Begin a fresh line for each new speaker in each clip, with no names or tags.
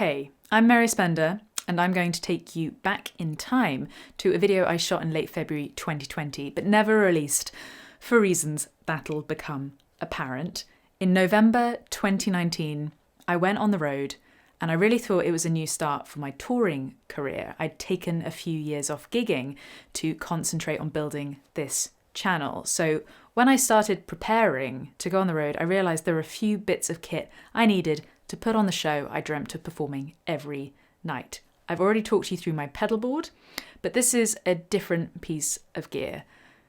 Hey, I'm Mary Spender, and I'm going to take you back in time to a video I shot in late February 2020, but never released for reasons that'll become apparent. In November 2019, I went on the road, and I really thought it was a new start for my touring career. I'd taken a few years off gigging to concentrate on building this channel. So when I started preparing to go on the road, I realised there were a few bits of kit I needed to put on the show I dreamt of performing every night. I've already talked you through my pedal board, but this is a different piece of gear.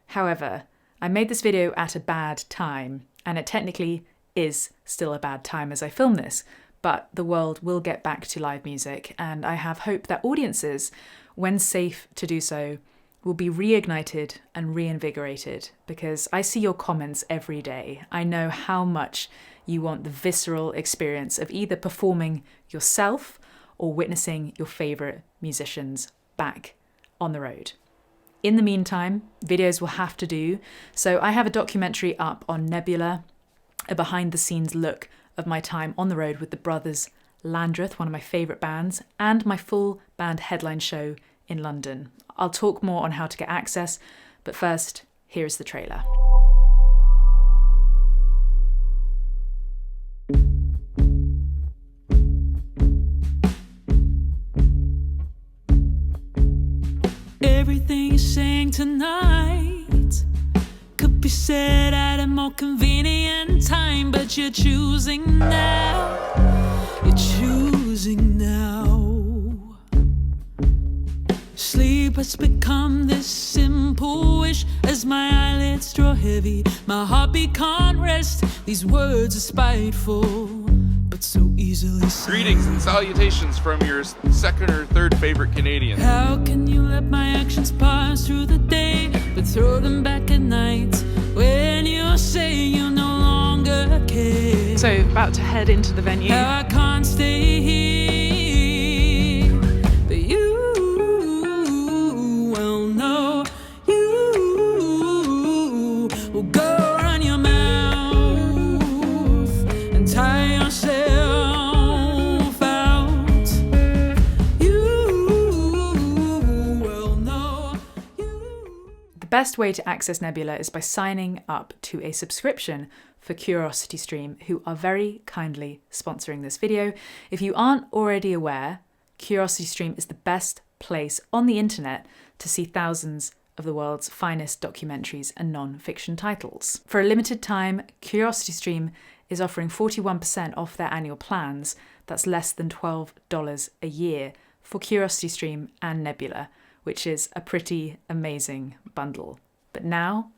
However, I made this video at a bad time, and it technically is still a bad time as I film this, but the world will get back to live music, and I have hope that audiences, when safe to do so, will be reignited and reinvigorated, because I see your comments every day. I know how much you want the visceral experience of either performing yourself or witnessing your favourite musicians back on the road. In the meantime, videos will have to do, so I have a documentary up on Nebula, a behind-the-scenes look of my time on the road with the brothers Landreth, one of my favourite bands, and my full band headline show in London. I'll talk more on how to get access, but first, here's the trailer.
Everything you're saying tonight could be said at a more convenient time, but you're choosing now. You're choosing now. Sleep has become this simple wish as my eyelids draw heavy. My heartbeat can't rest. These words are spiteful, but so easily said.
Greetings and salutations from your second or third favorite Canadian.
How can you let my actions pass through the day, but throw them back at night when you say you no longer care?
So, about to head into the venue.
How I can't stay here, but you will know. You will go run your mouth and tie yourself out. You will know.
The best way to access Nebula is by signing up to a subscription for CuriosityStream, who are very kindly sponsoring this video. If you aren't already aware, CuriosityStream is the best place on the internet to see thousands of the world's finest documentaries and non-fiction titles. For a limited time, CuriosityStream is offering 41% off their annual plans. That's less than $12 a year for CuriosityStream and Nebula, which is a pretty amazing bundle. But now,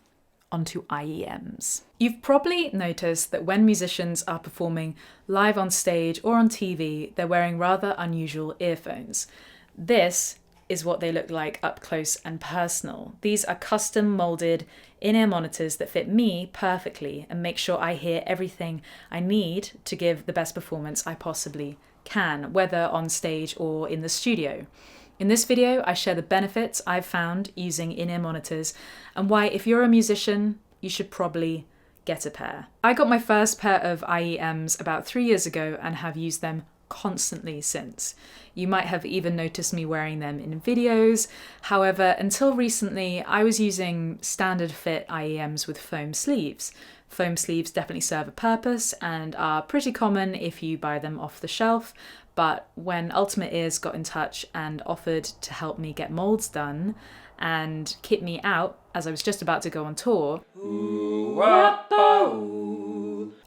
onto IEMs. You've probably noticed that when musicians are performing live on stage or on TV, they're wearing rather unusual earphones. This is what they look like up close and personal. These are custom molded in-ear monitors that fit me perfectly and make sure I hear everything I need to give the best performance I possibly can, whether on stage or in the studio. In this video, I share the benefits I've found using in-ear monitors and why, if you're a musician, you should probably get a pair. I got my first pair of IEMs about 3 years ago and have used them constantly since. You might have even noticed me wearing them in videos. However, until recently, I was using standard fit IEMs with foam sleeves. Foam sleeves definitely serve a purpose and are pretty common if you buy them off the shelf. But when Ultimate Ears got in touch and offered to help me get molds done and kit me out as I was just about to go on tour,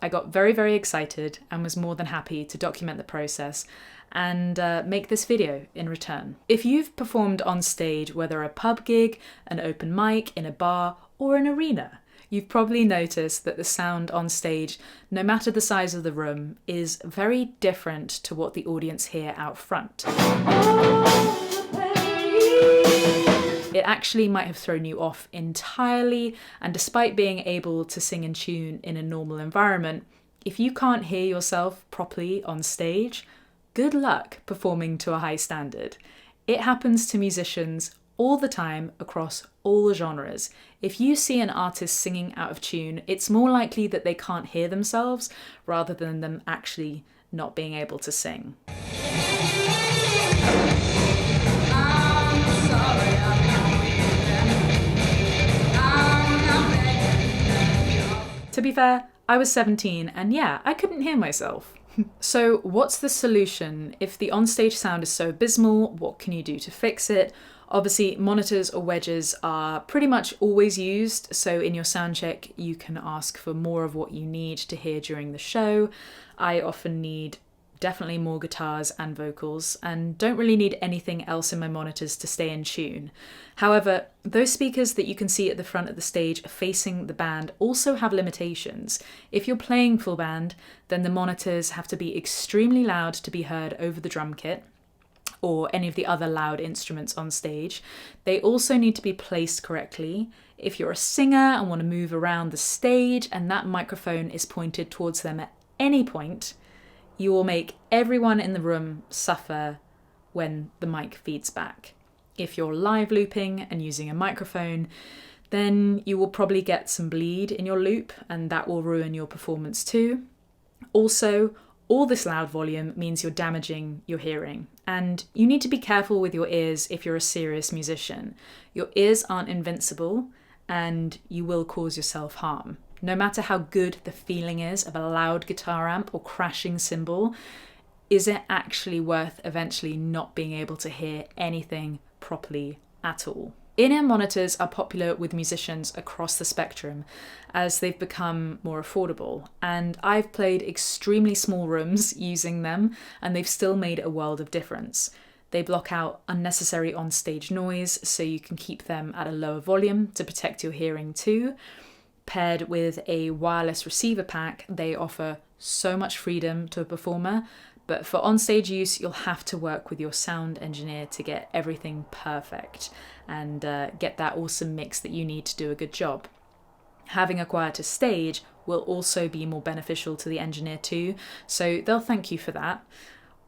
I got very, very excited and was more than happy to document the process and make this video in return. If you've performed on stage, whether a pub gig, an open mic, in a bar, or an arena, you've probably noticed that the sound on stage, no matter the size of the room, is very different to what the audience hear out front. It actually might have thrown you off entirely, and despite being able to sing in tune in a normal environment, if you can't hear yourself properly on stage, good luck performing to a high standard. It happens to musicians all the time across all genres. If you see an artist singing out of tune, it's more likely that they can't hear themselves rather than them actually not being able to sing. To be fair, I was 17 and yeah, I couldn't hear myself. So what's the solution? If the onstage sound is so abysmal, what can you do to fix it? Obviously, monitors or wedges are pretty much always used, so in your sound check you can ask for more of what you need to hear during the show. I often need definitely more guitars and vocals, and don't really need anything else in my monitors to stay in tune. However, those speakers that you can see at the front of the stage facing the band also have limitations. If you're playing full band, then the monitors have to be extremely loud to be heard over the drum kit, or any of the other loud instruments on stage. They also need to be placed correctly. If you're a singer and want to move around the stage and that microphone is pointed towards them at any point, you will make everyone in the room suffer when the mic feeds back. If you're live looping and using a microphone, then you will probably get some bleed in your loop and that will ruin your performance too. Also, all this loud volume means you're damaging your hearing, and you need to be careful with your ears if you're a serious musician. Your ears aren't invincible, and you will cause yourself harm. No matter how good the feeling is of a loud guitar amp or crashing cymbal, is it actually worth eventually not being able to hear anything properly at all? In-ear monitors are popular with musicians across the spectrum as they've become more affordable, and I've played extremely small rooms using them and they've still made a world of difference. They block out unnecessary on-stage noise so you can keep them at a lower volume to protect your hearing too. Paired with a wireless receiver pack, they offer so much freedom to a performer, but for onstage use, you'll have to work with your sound engineer to get everything perfect and get that awesome mix that you need to do a good job. Having a quieter stage will also be more beneficial to the engineer too, so they'll thank you for that.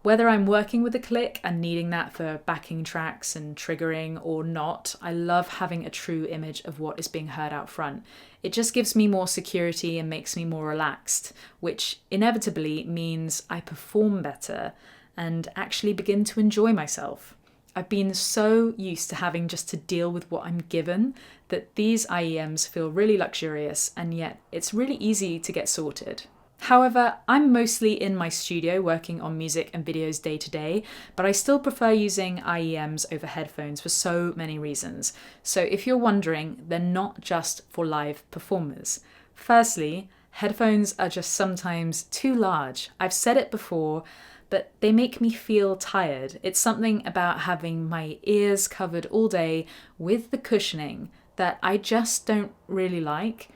Whether I'm working with a click and needing that for backing tracks and triggering or not, I love having a true image of what is being heard out front. It just gives me more security and makes me more relaxed, which inevitably means I perform better and actually begin to enjoy myself. I've been so used to having just to deal with what I'm given that these IEMs feel really luxurious, and yet it's really easy to get sorted. However, I'm mostly in my studio working on music and videos day to day, but I still prefer using IEMs over headphones for so many reasons. So if you're wondering, they're not just for live performers. Firstly, headphones are just sometimes too large. I've said it before, but they make me feel tired. It's something about having my ears covered all day with the cushioning that I just don't really like.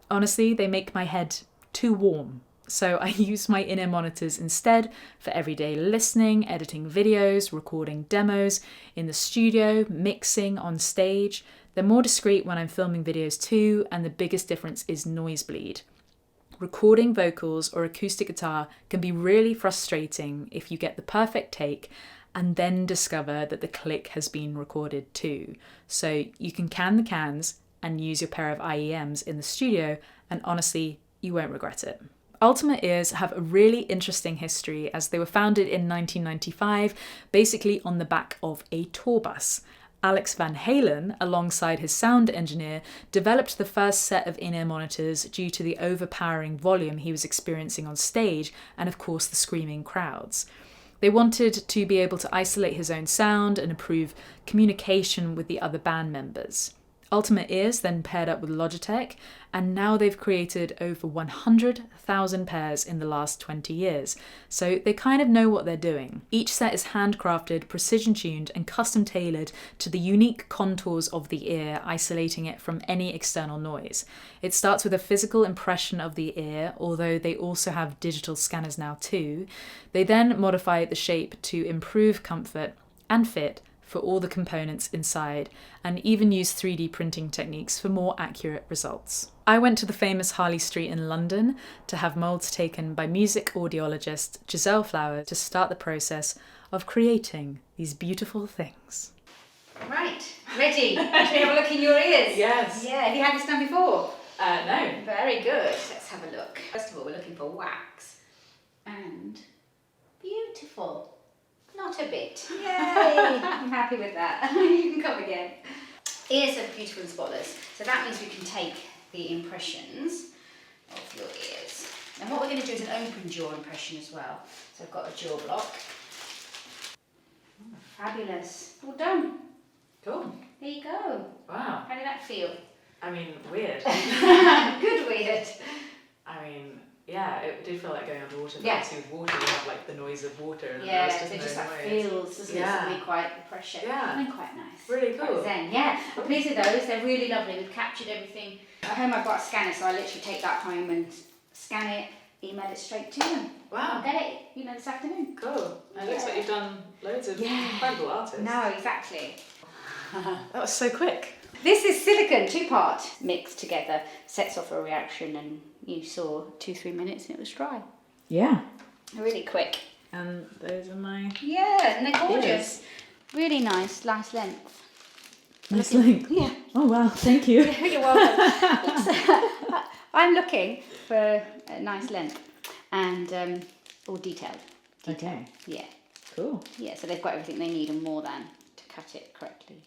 Honestly, they make my head too warm. So I use my in-ear monitors instead for everyday listening, editing videos, recording demos, in the studio, mixing on stage. They're more discreet when I'm filming videos too, and the biggest difference is noise bleed. Recording vocals or acoustic guitar can be really frustrating if you get the perfect take and then discover that the click has been recorded too. So you can can the cans and use your pair of IEMs in the studio, and honestly, you won't regret it. Ultimate Ears have a really interesting history as they were founded in 1995, basically on the back of a tour bus. Alex Van Halen, alongside his sound engineer, developed the first set of in-ear monitors due to the overpowering volume he was experiencing on stage and, of course, the screaming crowds. They wanted to be able to isolate his own sound and improve communication with the other band members. Ultimate Ears then paired up with Logitech, and now they've created over 100,000 pairs in the last 20 years, so they kind of know what they're doing. Each set is handcrafted, precision-tuned, and custom-tailored to the unique contours of the ear, isolating it from any external noise. It starts with a physical impression of the ear, although they also have digital scanners now too. They then modify the shape to improve comfort and fit for all the components inside, and even use 3D printing techniques for more accurate results. I went to the famous Harley Street in London to have moulds taken by music audiologist Giselle Flower to start the process of creating these beautiful things.
Right, ready? Should we have a look in your ears?
Yes.
Yeah, have you had this done before?
No.
Very good. Let's have a look. First of all, we're looking for wax. And beautiful. Not a bit. Yay! I'm happy with that. You can come again. Ears are beautiful and spotless, so that means we can take the impressions of your ears. And what we're going to do is an open jaw impression as well. So I've got a jaw block. Oh, fabulous. All done.
Cool.
There you go.
Wow.
How did that feel?
I mean, weird.
Good weird.
I mean, yeah, it did feel like going underwater. But
Yeah.
obviously with water, you have like the noise of water. And
Yeah,
there's
it
no
just like
noise.
feels, doesn't it?
Yeah.
Suddenly quite the pressure.
Yeah.
And quite nice.
Really cool.
Quite zen. Yeah. I'm pleased with those. They're really lovely. We've captured everything. At home I've got a scanner, so I literally take that home and scan it, email it straight to them.
Wow.
I'll get it, this afternoon.
Cool. And it looks like you've done loads of incredible artists.
No, exactly.
That was so quick.
This is silicone, 2-part, mixed together, sets off a reaction, and you saw 2-3 minutes and it was dry.
Yeah.
Really quick.
And those are my...
Yeah, and they're gorgeous.
Ears.
Really nice length.
Nice length.
Yeah.
Oh wow, thank you.
You're welcome. I'm looking for a nice length and all detailed.
Okay.
Yeah.
Cool.
Yeah, so they've got everything they need and more than to cut it correctly,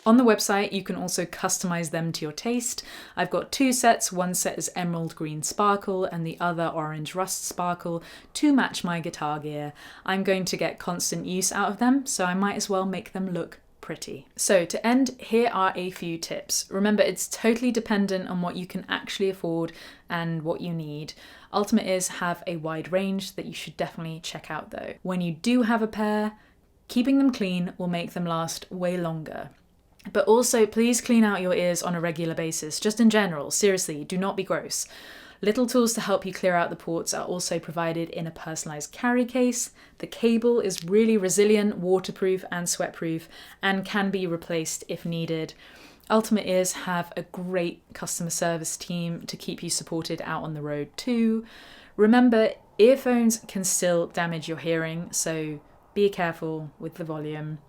On the website, you can also customize them to your taste. I've got 2 sets. One set is emerald green sparkle and the other orange rust sparkle to match my guitar gear. I'm going to get constant use out of them, so I might as well make them look pretty. So to end, here are a few tips. Remember, it's totally dependent on what you can actually afford and what you need. Ultimate Ears have a wide range that you should definitely check out though. When you do have a pair, keeping them clean will make them last way longer. But also, please clean out your ears on a regular basis, just in general. Seriously, do not be gross. Little tools to help you clear out the ports are also provided in a personalised carry case. The cable is really resilient, waterproof and sweatproof, and can be replaced if needed. Ultimate Ears have a great customer service team to keep you supported out on the road too. Remember, earphones can still damage your hearing, so be careful with the volume.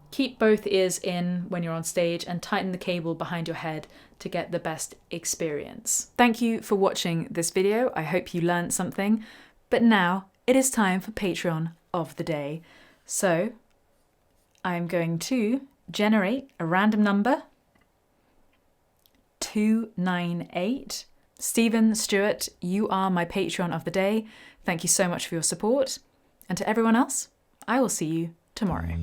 Keep both ears in when you're on stage and tighten the cable behind your head to get the best experience. Thank you for watching this video. I hope you learned something. But now it is time for Patreon of the day. So I'm going to generate a random number, 298. Stephen Stewart, you are my Patreon of the day. Thank you so much for your support. And to everyone else, I will see you tomorrow.